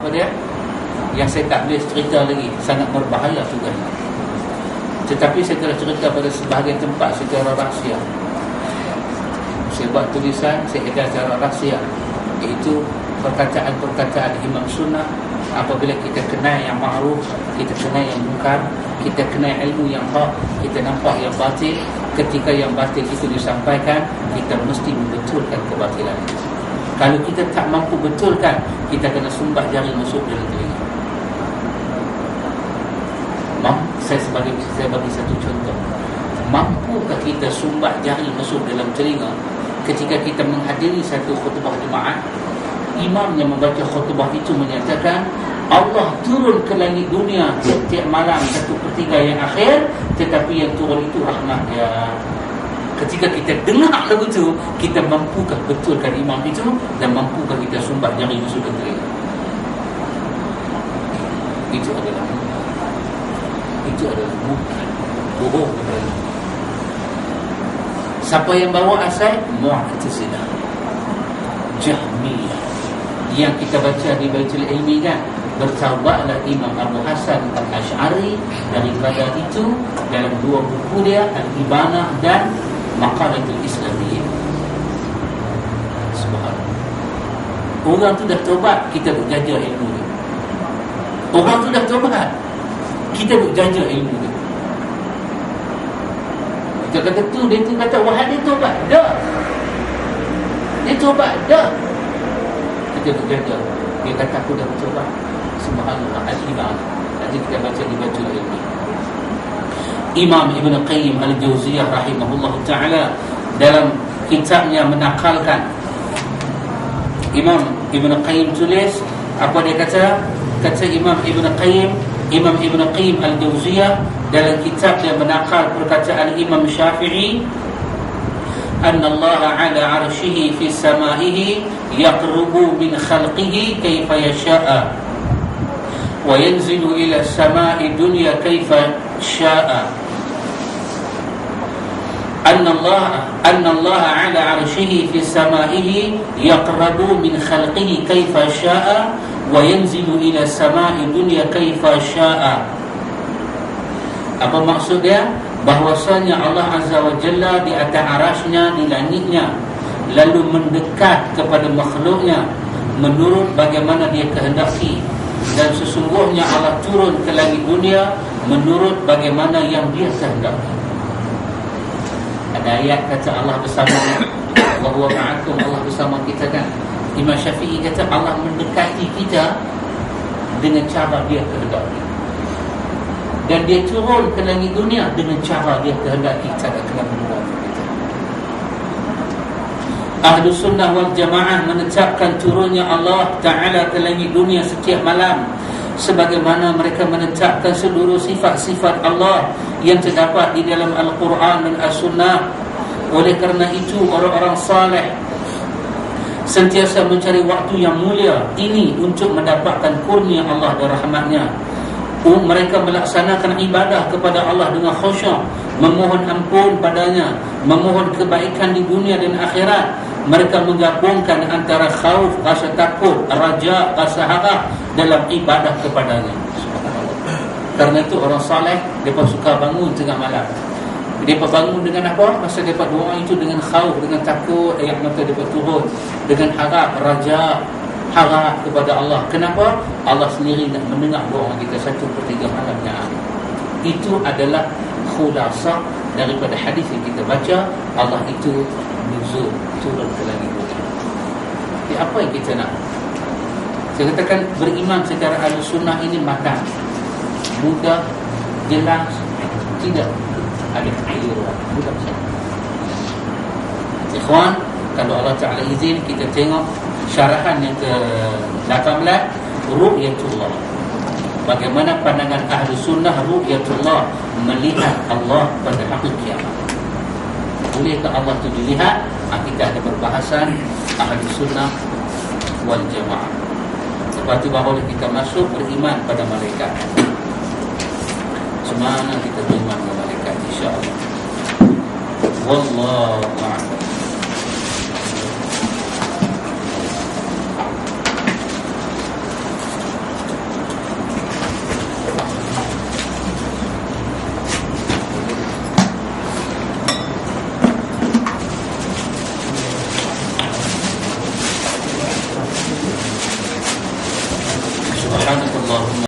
Apa dia? Yang saya tak boleh cerita lagi, sangat berbahaya tugasnya. Tetapi saya telah cerita pada sebahagian tempat secara rahsia. Saya buat tulisan, saya edar secara rahsia, iaitu perkataan-perkataan Imam Sunnah. Apabila kita kenal yang ma'ruf, kita kenal yang munkar, kita kenal ilmu yang hak, kita nampak yang batil. Ketika yang batil itu disampaikan, kita mesti membetulkan kebatilan itu. Kalau kita tak mampu betulkan, kita kena sumbat jari masuk dalam telinga. Saya bagi satu contoh. Mampukah kita sumbat jari masuk dalam telinga ketika kita menghadiri satu khutbah Jumaat? Imam yang membaca khutbah itu menyatakan Allah turun ke langit dunia setiap malam 1/3 yang akhir, tetapi yang turun itu rahmat dia. Ketika kita dengar lagu itu, kita mampukah betulkan imam itu, dan mampukah kita sumbat jari masuk ke telinga? Itu adalah bukan bohong. Siapa yang bawa asal? Mu'tazilah, Jahmiyah. Yang kita baca di Baitul Ilmi kan, bertaubatlah Imam Abu Hasan Al-Ash'ari daripada itu dalam dua buku dia, Al-Ibanah dan Maqalatul Islamiyyah. Subhanallah. Orang tu dah taubat, kita duk jaga ilmu dia. Orang tu dah taubat, kita duk jaga ilmu dia. Kita kata tu, dia tu kata Wahabi taubat dah, dia taubat dah, kita duk jaga. Dia kata aku dah bertaubat. Subhanallah. Al-Ibanah nanti kita baca di Baitul Ilmi. Imam Ibn Qayyim Al-Jauziyah rahimahullah ta'ala dalam kitabnya menakalkan, Imam Ibn Qayyim tulis apa dia kata? Kata Imam Ibn Qayyim Al-Jauziyah dalam kitab dia menakal perkataan Imam Syafi'i, anna Allah ala arshihi fi samaihi yaqrubu min khalqihi kaifa yasha'a wa yanzilu ila samai dunya kaifa sya'a. Anna Allah ala arshihi fi samaihi yaqrubu min khalqihi kaifa sya'a wa yanzilu ila samai dunya kaifa sya'a. Apa maksud dia? Bahwasanya Allah Azza wa Jalla di atas arasnya, di langitnya, lalu mendekat kepada makhluknya menurut bagaimana dia kehendaki, dan sesungguhnya Allah turun ke langit dunia menurut bagaimana yang dia kehendaki. Ada ayat kata Allah bersama, wa huwa ma'akum, Allah bersama kita kan. Imam Syafi'i kata Allah mendekati kita dengan cara dia kehendaki, dan dia turun ke langit dunia dengan cara dia kehendaki. Tak ada kena menurut kita. Ahlu Sunnah wal Jamaah menetapkan turunnya Allah Ta'ala ke langit dunia setiap malam, sebagaimana mereka menetapkan seluruh sifat-sifat Allah yang terdapat di dalam Al-Quran dan As-Sunnah. Oleh kerana itu orang-orang saleh sentiasa mencari waktu yang mulia ini untuk mendapatkan kurnia Allah dan rahmatnya. Mereka melaksanakan ibadah kepada Allah dengan khusyuk, memohon ampun padanya, memohon kebaikan di dunia dan akhirat. Mereka menggabungkan antara khauf, rasa takut, raja, rasa harap dalam ibadah kepadanya. Karena itu orang saleh, mereka suka bangun tengah malam. Mereka bangun dengan apa? Masa mereka doa itu dengan khauf, dengan takut, ayat mata mereka turun, dengan harap, raja, harap kepada Allah. Kenapa? Allah sendiri nak mendengar doa kita 1/3 malam yang akhir. Itu adalah khulasah daripada hadis yang kita baca. Allah itu nuzul, turun ke langit dunia. Jadi apa yang kita nak? Saya katakan beriman secara Ahlussunnah ini matang, mudah, jelas, tidak ada keliruan, mudah saja. Ikhwan, kalau Allah Ta'ala izin, kita tengok syarahan yang ke-18, Ru'yatullah. Bagaimana pandangan Ahlu Sunnah Ru'yatullah, melihat Allah pada hari kiamat. Bolehkah Allah itu dilihat? Kita ada perbahasan Ahlu Sunnah wal Jamaah. Lepas itu baru kita masuk beriman pada malaikat. Semana kita beriman pada malaikat, insya-Allah. Wallahu a'lam.